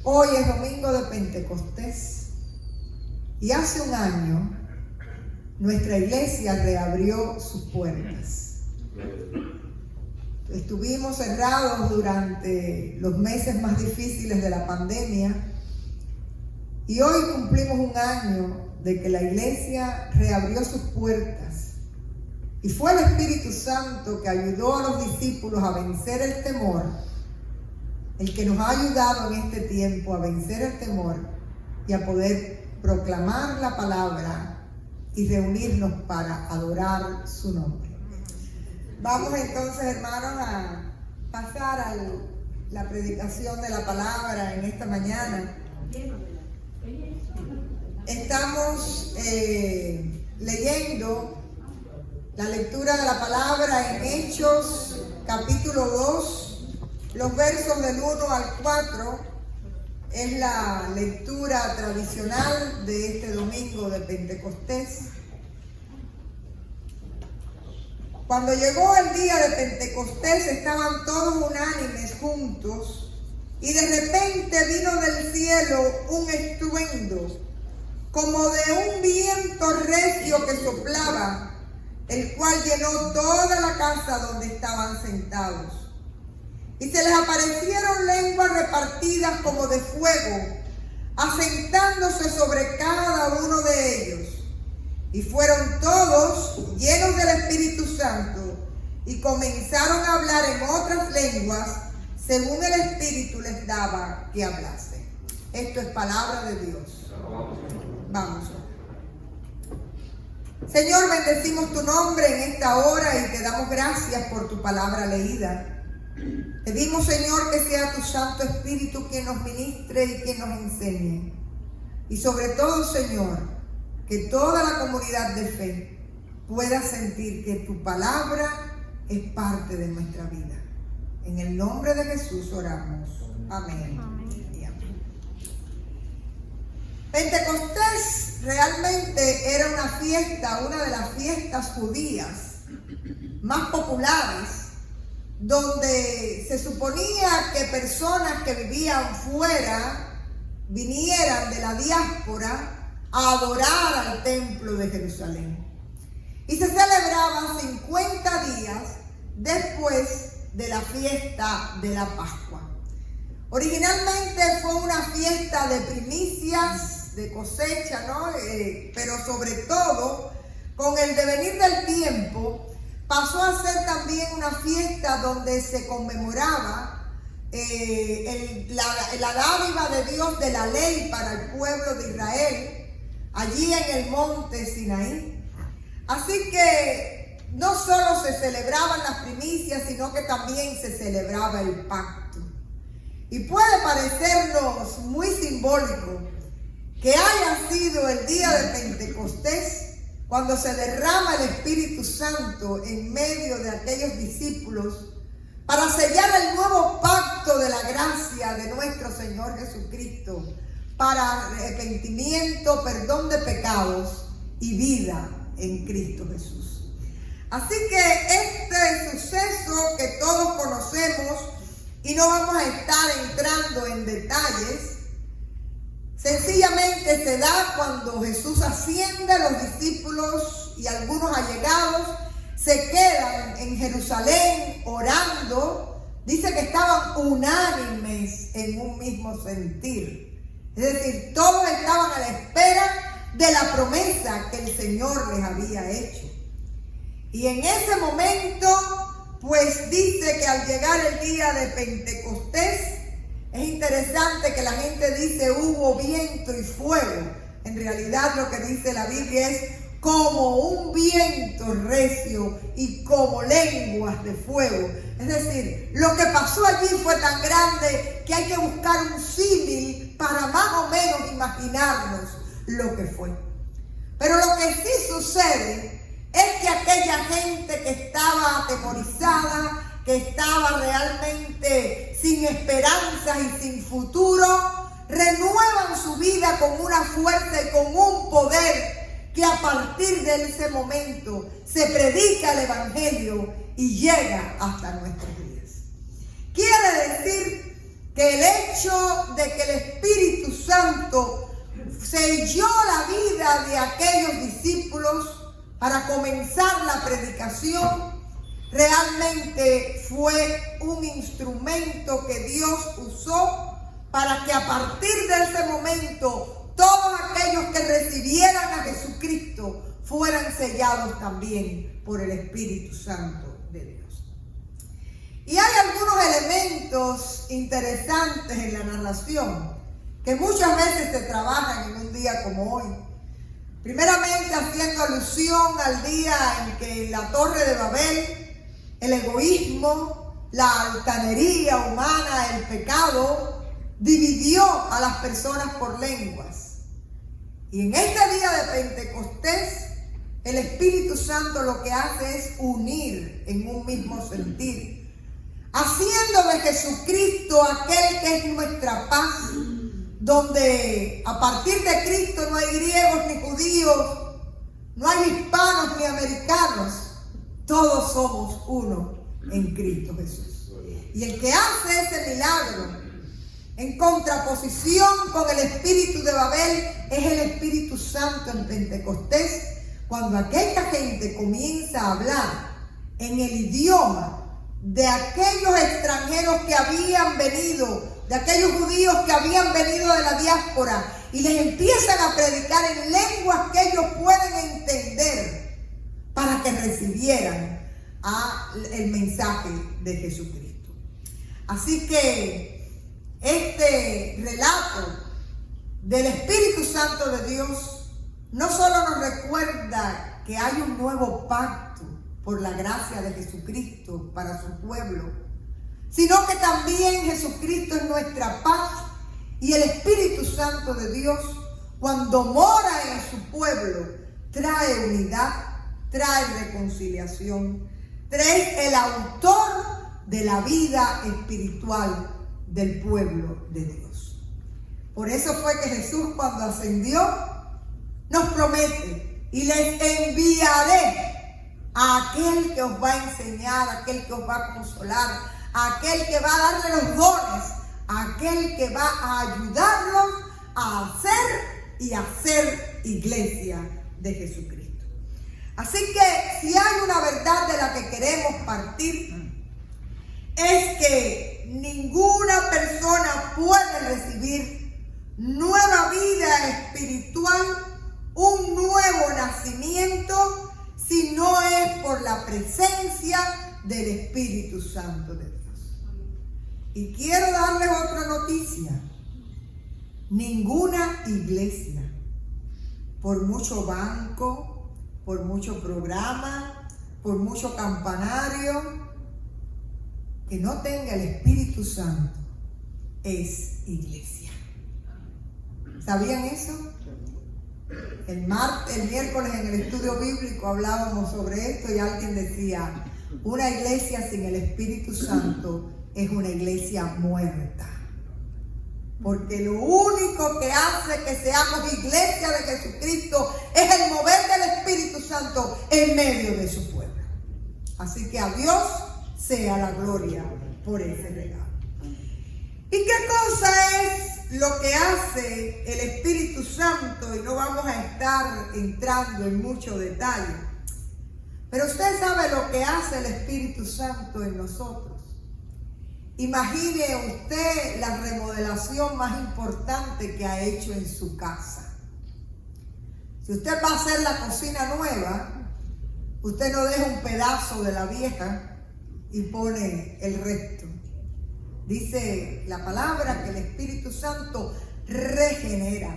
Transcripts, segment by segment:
Hoy es domingo de Pentecostés y hace un año nuestra iglesia reabrió sus puertas. Estuvimos cerrados durante los meses más difíciles de la pandemia y hoy cumplimos un año de que la iglesia reabrió sus puertas. Y fue el Espíritu Santo que ayudó a los discípulos a vencer el temor, el que nos ha ayudado en este tiempo a vencer el temor y a poder proclamar la palabra y reunirnos para adorar su nombre. Vamos entonces, hermanos, a pasar a la predicación de la palabra en esta mañana. Estamos leyendo la lectura de la palabra en Hechos, capítulo 2, los versos del 1 al 4. Es la lectura tradicional de este domingo de Pentecostés. Cuando llegó el día de Pentecostés, estaban todos unánimes juntos, y de repente vino del cielo un estruendo, como de un viento recio que soplaba, el cual llenó toda la casa donde estaban sentados. Y se les aparecieron lenguas repartidas como de fuego, asentándose sobre cada uno de ellos. Y fueron todos llenos del Espíritu Santo y comenzaron a hablar en otras lenguas, según el Espíritu les daba que hablase. Esto es palabra de Dios. Vamos. Señor, bendecimos tu nombre en esta hora y te damos gracias por tu palabra leída. Pedimos, Señor, que sea tu Santo Espíritu quien nos ministre y quien nos enseñe. Y sobre todo, Señor, que toda la comunidad de fe pueda sentir que tu palabra es parte de nuestra vida. En el nombre de Jesús oramos. Amén. Pentecostés realmente era una fiesta, una de las fiestas judías más populares, donde se suponía que personas que vivían fuera vinieran de la diáspora a adorar al templo de Jerusalén. Y se celebraba 50 días después de la fiesta de la Pascua. Originalmente fue una fiesta de primicias, de cosecha, ¿no? Pero sobre todo, con el devenir del tiempo, pasó a ser también una fiesta donde se conmemoraba la dádiva de Dios de la ley para el pueblo de Israel, allí en el monte Sinaí. Así que no solo se celebraban las primicias, sino que también se celebraba el pacto. Y puede parecernos muy simbólico que haya sido el día de Pentecostés cuando se derrama el Espíritu Santo en medio de aquellos discípulos para sellar el nuevo pacto de la gracia de nuestro Señor Jesucristo para arrepentimiento, perdón de pecados y vida en Cristo Jesús. Así que este suceso que todos conocemos, y no vamos a estar entrando en detalles, sencillamente se da cuando Jesús asciende, los discípulos y algunos allegados se quedan en Jerusalén orando. Dice que estaban unánimes en un mismo sentir. Es decir, todos estaban a la espera de la promesa que el Señor les había hecho. Y en ese momento, pues dice que al llegar el día de Pentecostés, es interesante que la gente dice hubo viento y fuego. En realidad lo que dice la Biblia es como un viento recio y como lenguas de fuego. Es decir, lo que pasó allí fue tan grande que hay que buscar un símil para más o menos imaginarnos lo que fue. Pero lo que sí sucede es que aquella gente que estaba atemorizada, que estaba realmente sin esperanzas y sin futuro, renuevan su vida con una fuerza y con un poder que a partir de ese momento se predica el Evangelio y llega hasta nuestros días. Quiere decir que el hecho de que el Espíritu Santo selló la vida de aquellos discípulos para comenzar la predicación, realmente fue un instrumento que Dios usó para que a partir de ese momento todos aquellos que recibieran a Jesucristo fueran sellados también por el Espíritu Santo de Dios. Y hay algunos elementos interesantes en la narración que muchas veces se trabajan en un día como hoy. Primeramente haciendo alusión al día en que en la Torre de Babel el egoísmo, la altanería humana, el pecado, dividió a las personas por lenguas. Y en este día de Pentecostés, el Espíritu Santo lo que hace es unir en un mismo sentir, haciendo de Jesucristo aquel que es nuestra paz, donde a partir de Cristo no hay griegos ni judíos, no hay hispanos ni americanos, todos somos uno en Cristo Jesús. Y el que hace ese milagro en contraposición con el espíritu de Babel es el Espíritu Santo en Pentecostés, cuando aquella gente comienza a hablar en el idioma de aquellos extranjeros que habían venido, de aquellos judíos que habían venido de la diáspora, y les empiezan a predicar en lenguas que ellos pueden entender para que recibieran el mensaje de Jesucristo. Así que este relato del Espíritu Santo de Dios no solo nos recuerda que hay un nuevo pacto por la gracia de Jesucristo para su pueblo, sino que también Jesucristo es nuestra paz, y el Espíritu Santo de Dios, cuando mora en su pueblo, trae unidad, trae reconciliación, trae el autor de la vida espiritual del pueblo de Dios. Por eso fue que Jesús, cuando ascendió, nos promete: y les enviaré a aquel que os va a enseñar, a aquel que os va a consolar, a aquel que va a darle los dones, a aquel que va a ayudarlos a hacer y hacer iglesia de Jesucristo. Así que si hay una verdad de la que queremos partir, es que ninguna persona puede recibir nueva vida espiritual, un nuevo nacimiento, si no es por la presencia del Espíritu Santo de Dios. Y quiero darles otra noticia: ninguna iglesia, por mucho banco, por mucho programa, por mucho campanario, que no tenga el Espíritu Santo, es iglesia. ¿Sabían eso? El miércoles en el estudio bíblico hablábamos sobre esto y alguien decía: una iglesia sin el Espíritu Santo es una iglesia muerta. Porque lo único que hace que seamos iglesia de Jesucristo es el mover del Espíritu Santo en medio de su pueblo. Así que a Dios sea la gloria por ese regalo. ¿Y qué cosa es lo que hace el Espíritu Santo? Y no vamos a estar entrando en mucho detalle, pero usted sabe lo que hace el Espíritu Santo en nosotros. Imagine usted la remodelación más importante que ha hecho en su casa. Si usted va a hacer la cocina nueva, usted no deja un pedazo de la vieja y pone el resto. Dice la palabra que el Espíritu Santo regenera,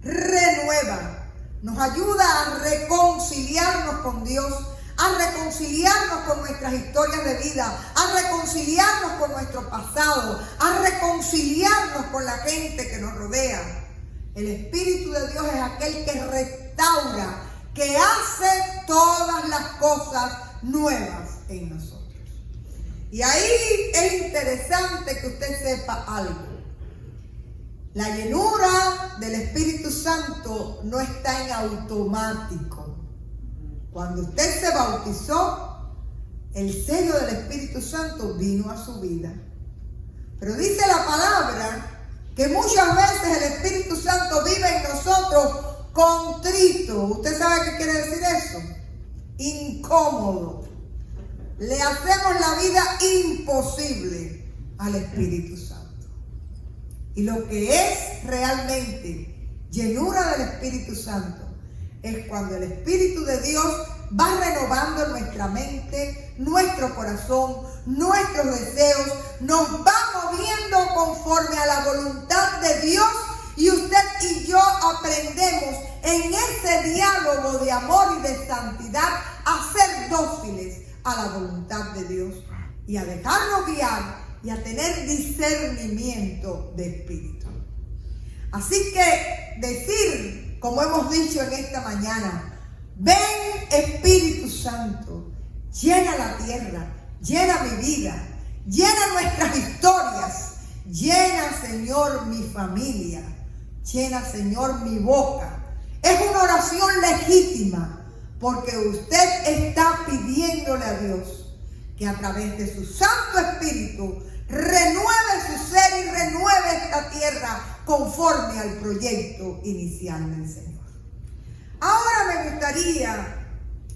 renueva, nos ayuda a reconciliarnos con Dios, a reconciliarnos con nuestras historias de vida, a reconciliarnos con nuestro pasado, a reconciliarnos con la gente que nos rodea. El Espíritu de Dios es aquel que restaura, que hace todas las cosas nuevas en nosotros. Y ahí es interesante que usted sepa algo. La llenura del Espíritu Santo no está en automático. Cuando usted se bautizó, el sello del Espíritu Santo vino a su vida. Pero dice la palabra que muchas veces el Espíritu Santo vive en nosotros contrito. ¿Usted sabe qué quiere decir eso? Incómodo. Le hacemos la vida imposible al Espíritu Santo. Y lo que es realmente llenura del Espíritu Santo es cuando el Espíritu de Dios va renovando nuestra mente, nuestro corazón, nuestros deseos, nos va moviendo conforme a la voluntad de Dios, y usted y yo aprendemos en ese diálogo de amor y de santidad a ser dóciles a la voluntad de Dios y a dejarnos guiar y a tener discernimiento de espíritu. Así que decir, como hemos dicho en esta mañana, ven Espíritu Santo, llena la tierra, llena mi vida, llena nuestras historias, llena, Señor, mi familia, llena, Señor, mi boca. Es una oración legítima, porque usted está pidiéndole a Dios que a través de su Santo Espíritu renueve su ser y renueve esta tierra conforme al proyecto inicial del Señor. Ahora me gustaría,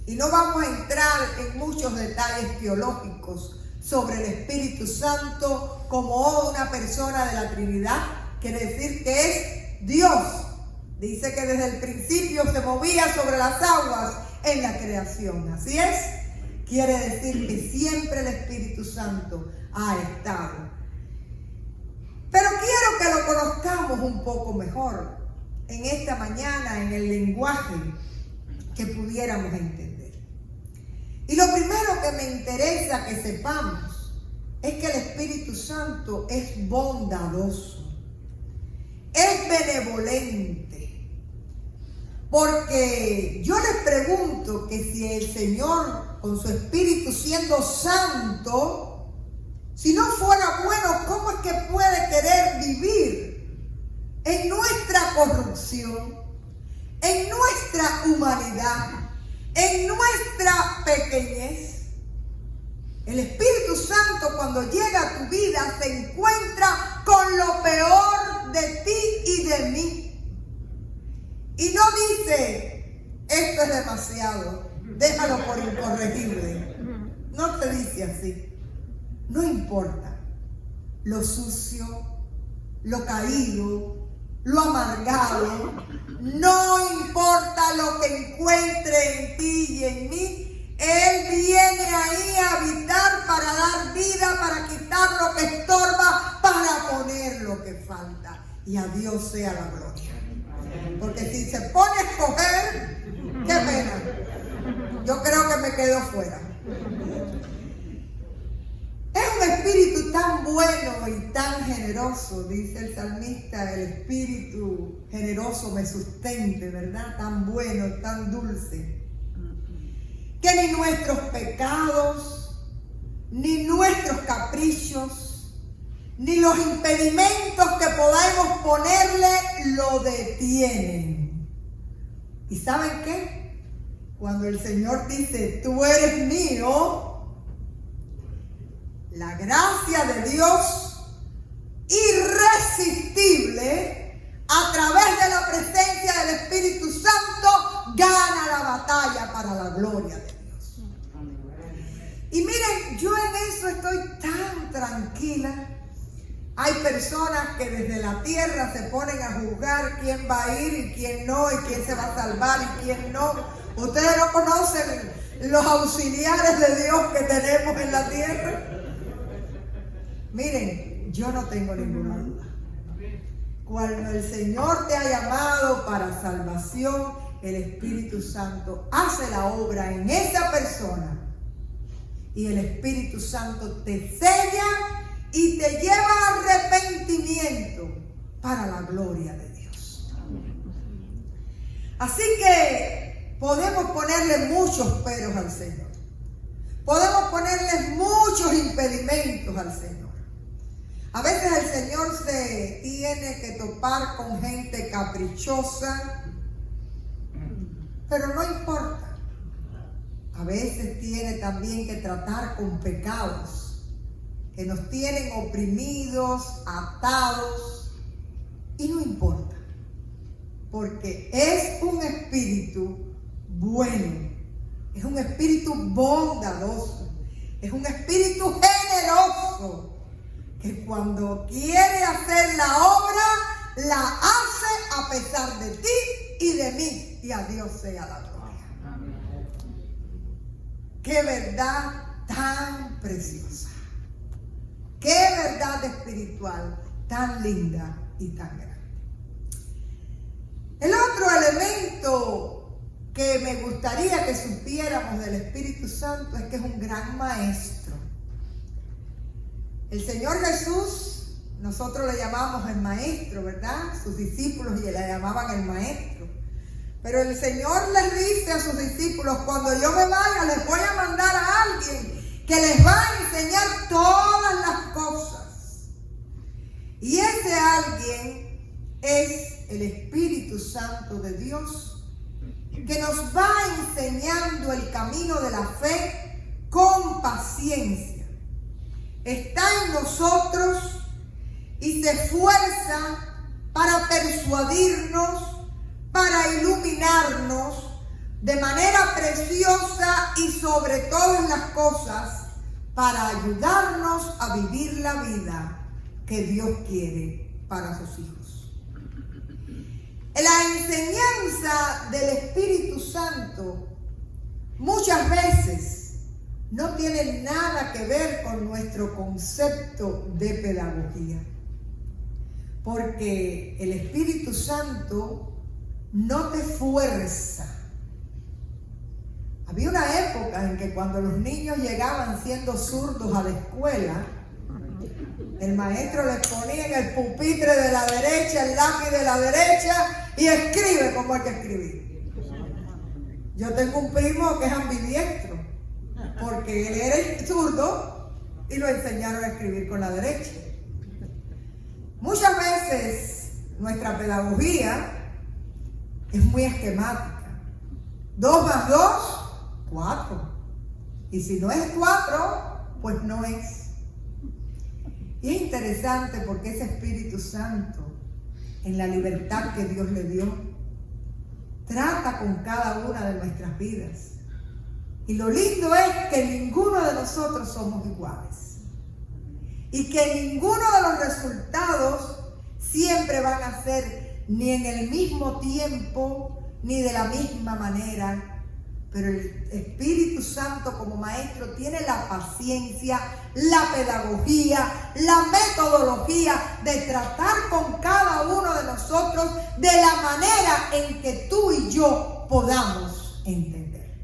y no vamos a entrar en muchos detalles teológicos sobre el Espíritu Santo como una persona de la Trinidad, quiere decir que es Dios. Dice que desde el principio se movía sobre las aguas en la creación. Así es. Quiere decir que siempre el Espíritu Santo ha estado. Pero quiero que lo conozcamos un poco mejor en esta mañana en el lenguaje que pudiéramos entender. Y lo primero que me interesa que sepamos es que el Espíritu Santo es bondadoso, es benevolente. Porque yo les pregunto que si el Señor, con su Espíritu siendo santo, si no fuera bueno, ¿cómo es que puede querer vivir en nuestra corrupción, en nuestra humanidad, en nuestra pequeñez? El Espíritu Santo, cuando llega a tu vida, se encuentra con lo peor de ti y de mí. Y no dice, esto es demasiado, déjalo por incorregible. No te dice así. No importa lo sucio, lo caído, lo amargado. No importa lo que encuentre en ti y en mí. Él viene ahí a habitar para dar vida, para quitar lo que estorba, para poner lo que falta. Y a Dios sea la gloria. Porque si se pone a escoger, qué pena. Yo creo que me quedo fuera. Es un espíritu tan bueno y tan generoso, dice el salmista, el espíritu generoso me sustente, ¿verdad? Tan bueno, tan dulce, que ni nuestros pecados, ni nuestros caprichos, ni los impedimentos que podamos ponerle lo detienen. ¿Y saben qué? Cuando el Señor dice, tú eres mío, la gracia de Dios irresistible a través de la presencia del Espíritu Santo gana la batalla para la gloria de Dios. Y miren, yo en eso estoy tan tranquila. Hay personas que desde la tierra se ponen a juzgar quién va a ir y quién no, y quién se va a salvar y quién no. Ustedes no conocen los auxiliares de Dios que tenemos en la tierra. Miren, yo no tengo ninguna duda. Cuando el Señor te ha llamado para salvación, el Espíritu Santo hace la obra en esa persona. Y el Espíritu Santo te sella y te lleva a arrepentimiento para la gloria de Dios. Así que podemos ponerle muchos peros al Señor. Podemos ponerle muchos impedimentos al Señor. A veces el Señor se tiene que topar con gente caprichosa, pero no importa. A veces tiene también que tratar con pecados que nos tienen oprimidos, atados, y no importa, porque es un espíritu bueno, es un espíritu bondadoso, es un espíritu generoso, que cuando quiere hacer la obra, la hace a pesar de ti y de mí, y a Dios sea la gloria. Qué verdad tan preciosa, qué verdad espiritual tan linda y tan grande. El otro elemento que me gustaría que supiéramos del Espíritu Santo es que es un gran maestro. El Señor Jesús, nosotros le llamamos el maestro, ¿verdad? Sus discípulos le llamaban el maestro. Pero el Señor les dice a sus discípulos: cuando yo me vaya, les voy a mandar a alguien que les va a enseñar todas las cosas. Y ese alguien es el Espíritu Santo de Dios, que nos va enseñando el camino de la fe con paciencia. Está en nosotros y se esfuerza para persuadirnos, para iluminarnos de manera preciosa y sobre todas las cosas, para ayudarnos a vivir la vida que Dios quiere para sus hijos. La enseñanza del Espíritu Santo muchas veces no tiene nada que ver con nuestro concepto de pedagogía, porque el Espíritu Santo no te fuerza. Había una época en que cuando los niños llegaban siendo zurdos a la escuela, el maestro les ponía en el pupitre de la derecha el lápiz de la derecha y escribe como hay que escribir. Yo tengo un primo que es ambidiestro, porque él era zurdo y lo enseñaron a escribir con la derecha. Muchas veces nuestra pedagogía es muy esquemática. 2 más 2, 4. Y si no es 4, pues no es. Y es interesante porque ese Espíritu Santo, en la libertad que Dios le dio, trata con cada una de nuestras vidas. Y lo lindo es que ninguno de nosotros somos iguales. Y que ninguno de los resultados siempre van a ser ni en el mismo tiempo, ni de la misma manera. Pero el Espíritu Santo como maestro tiene la paciencia, la pedagogía, la metodología de tratar con cada uno de nosotros de la manera en que tú y yo podamos entender.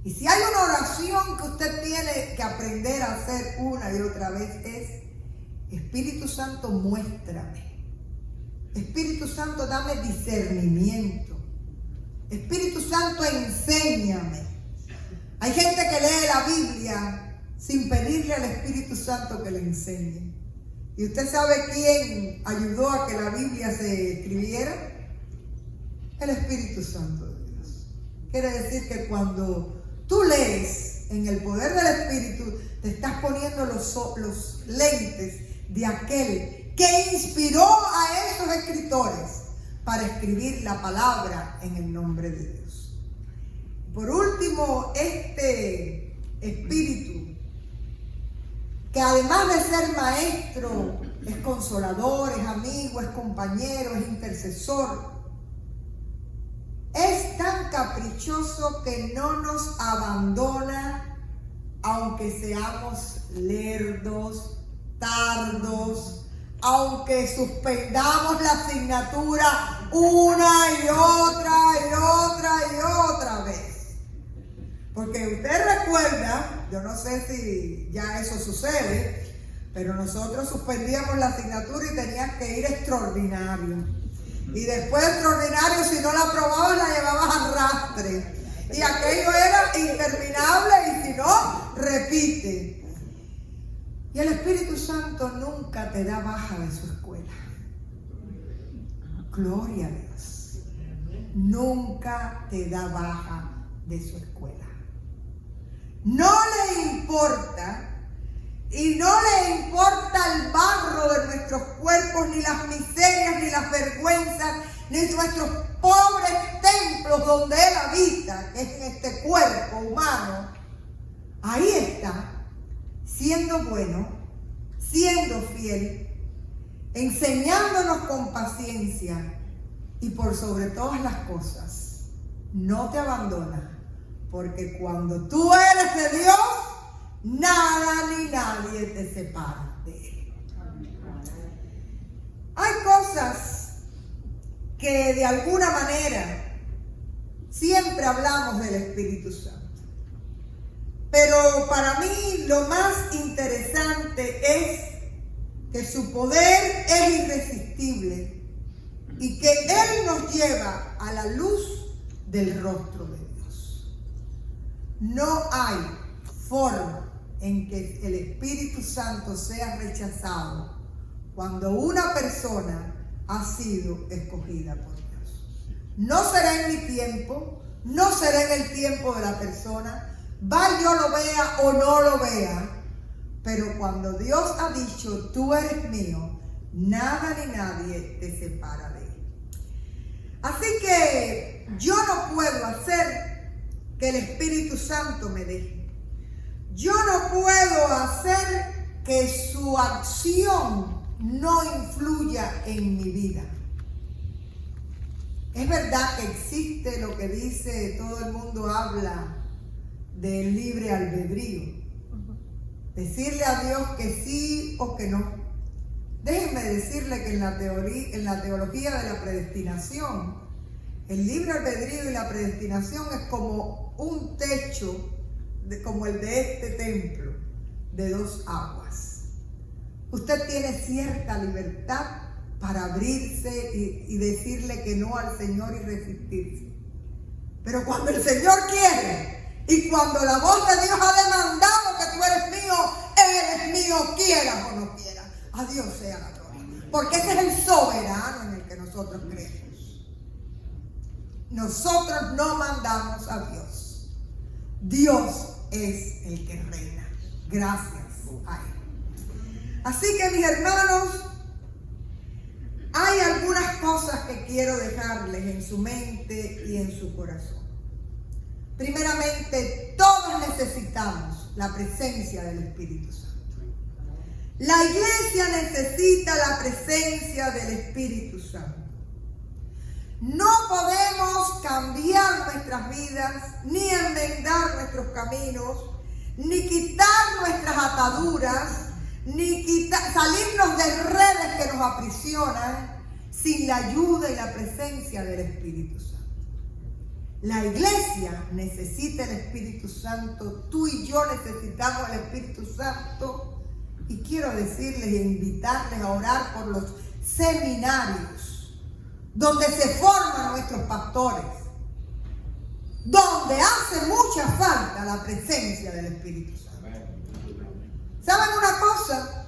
Y si hay una oración que usted tiene que aprender a hacer una y otra vez es: Espíritu Santo, muéstrame. Espíritu Santo, dame discernimiento. Espíritu Santo, enséñame. Hay gente que lee la Biblia sin pedirle al Espíritu Santo que le enseñe. ¿Y usted sabe quién ayudó a que la Biblia se escribiera? El Espíritu Santo de Dios. Quiere decir que cuando tú lees en el poder del Espíritu, te estás poniendo los lentes de aquel que inspiró a esos escritores para escribir la palabra en el nombre de Dios. Por último, este Espíritu, que además de ser maestro, es consolador, es amigo, es compañero, es intercesor, es tan caprichoso que no nos abandona, aunque seamos lerdos, tardos, aunque suspendamos la asignatura una y otra y otra y otra vez. Porque usted recuerda, yo no sé si ya eso sucede, pero nosotros suspendíamos la asignatura y tenías que ir extraordinario. Y después de extraordinario, si no la aprobabas, la llevabas a arrastre. Y aquello era interminable y si no, repite. Y el Espíritu Santo nunca te da baja de su escuela. Gloria a Dios. Nunca te da baja de su escuela. No le importa Y no le importa el barro de nuestros cuerpos, ni las miserias, ni las vergüenzas, ni nuestros pobres templos donde Él habita, que es en este cuerpo humano. Ahí está, siendo bueno, siendo fiel, enseñándonos con paciencia y por sobre todas las cosas, no te abandona, porque cuando tú eres de Dios, nada ni nadie te separa de Él. Hay cosas que de alguna manera siempre hablamos del Espíritu Santo. Pero para mí lo más interesante es que su poder es irresistible y que Él nos lleva a la luz del rostro de Dios. No hay forma en que el Espíritu Santo sea rechazado cuando una persona ha sido escogida por Dios. No será en mi tiempo, no será en el tiempo de la persona, va yo lo vea o no lo vea, pero cuando Dios ha dicho, tú eres mío, nada ni nadie te separa de Él. Así que yo no puedo hacer que el Espíritu Santo me deje. Yo no puedo hacer que su acción no influya en mi vida. Es verdad que existe lo que dice, todo el mundo habla del libre albedrío. Decirle a Dios que sí o que no. Déjenme decirle que en la teología de la predestinación, el libre albedrío y la predestinación es como un techo, como el de este templo, de dos aguas. Usted tiene cierta libertad para abrirse y decirle que no al Señor y resistirse. Pero cuando el Señor quiere y cuando la voz de Dios ha demandado que tú eres mío, Él es mío, quieras o no quieras. A Dios sea la gloria. Porque ese es el soberano en el que nosotros creemos. Nosotros no mandamos a Dios. Dios es el que reina. Gracias a Él. Así que, mis hermanos, hay algunas cosas que quiero dejarles en su mente y en su corazón. Primeramente, todos necesitamos la presencia del Espíritu Santo. La iglesia necesita la presencia del Espíritu Santo. No podemos cambiar nuestras vidas, ni enmendar nuestros caminos, ni quitar nuestras ataduras, ni salirnos de redes que nos aprisionan sin la ayuda y la presencia del Espíritu Santo. La iglesia necesita el Espíritu Santo, tú y yo necesitamos el Espíritu Santo, y quiero decirles e invitarles a orar por los seminarios donde se forman nuestros pastores, donde hace mucha falta la presencia del Espíritu Santo. ¿Saben una cosa?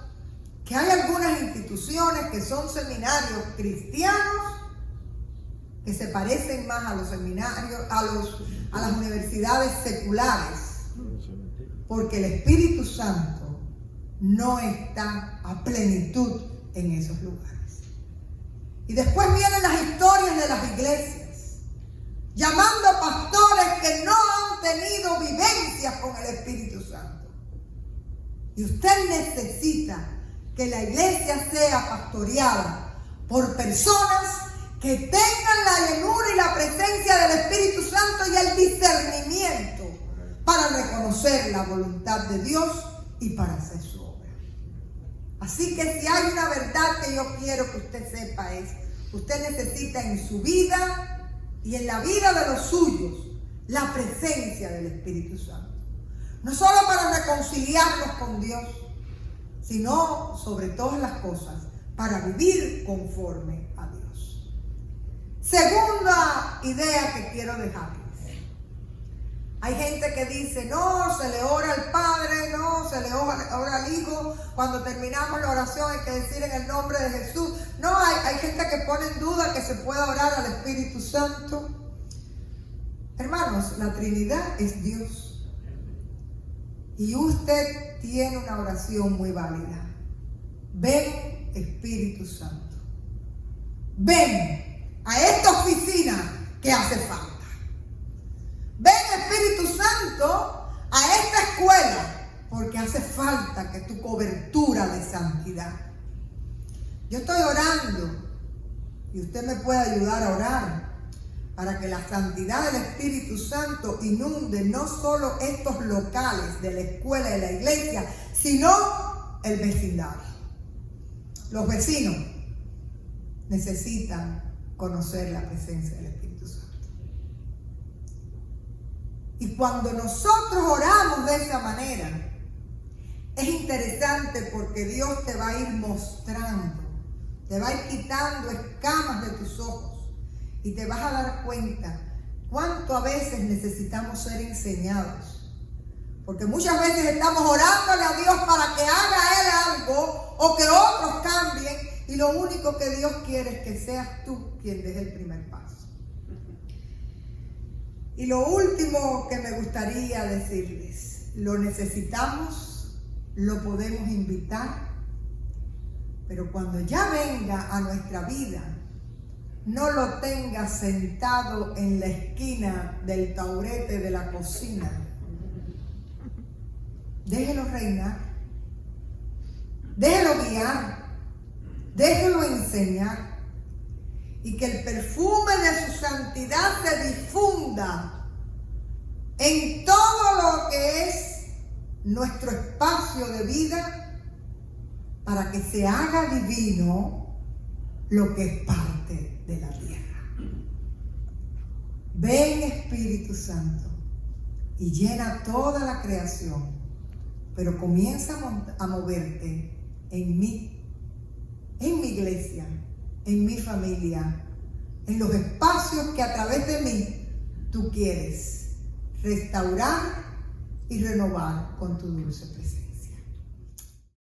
Que hay algunas instituciones que son seminarios cristianos que se parecen más a los seminarios, a las universidades seculares, porque el Espíritu Santo no está a plenitud en esos lugares. Y después vienen las historias de las iglesias, llamando pastores que no han tenido vivencias con el Espíritu Santo. Y usted necesita que la iglesia sea pastoreada por personas que tengan la llenura y la presencia del Espíritu Santo y el discernimiento para reconocer la voluntad de Dios y para hacer su obra. Así que si hay una verdad que yo quiero que usted sepa es, usted necesita en su vida y en la vida de los suyos la presencia del Espíritu Santo. No solo para reconciliarnos con Dios, sino sobre todas las cosas para vivir conforme a Dios. Segunda idea que quiero dejarles. Hay gente que dice, no, se le ora al Padre, no, se le ora al Hijo. Cuando terminamos la oración hay que decir en el nombre de Jesús. No, hay gente que pone en duda que se pueda orar al Espíritu Santo. Hermanos, la Trinidad es Dios. Y usted tiene una oración muy válida. Ven, Espíritu Santo. Ven a esta oficina que hace falta. Ven, Espíritu Santo, a esta escuela, porque hace falta que tu cobertura de santidad. Yo estoy orando y usted me puede ayudar a orar para que la santidad del Espíritu Santo inunde no solo estos locales de la escuela y la iglesia, sino el vecindario. Los vecinos necesitan conocer la presencia del Espíritu Santo. Y cuando nosotros oramos de esa manera, es interesante porque Dios te va a ir mostrando, te va a ir quitando escamas de tus ojos y te vas a dar cuenta cuánto a veces necesitamos ser enseñados. Porque muchas veces estamos orándole a Dios para que haga Él algo o que otros cambien y lo único que Dios quiere es que seas tú quien deje el primer paso. Y lo último que me gustaría decirles, lo necesitamos, lo podemos invitar, pero cuando ya venga a nuestra vida, no lo tenga sentado en la esquina del taburete de la cocina. Déjelo reinar, déjelo guiar, déjelo enseñar. Y que el perfume de su santidad se difunda en todo lo que es nuestro espacio de vida para que se haga divino lo que es parte de la tierra. Ven, Espíritu Santo, y llena toda la creación, pero comienza a moverte en mí, en mi iglesia, en mi familia, en los espacios que a través de mí tú quieres restaurar y renovar con tu dulce presencia.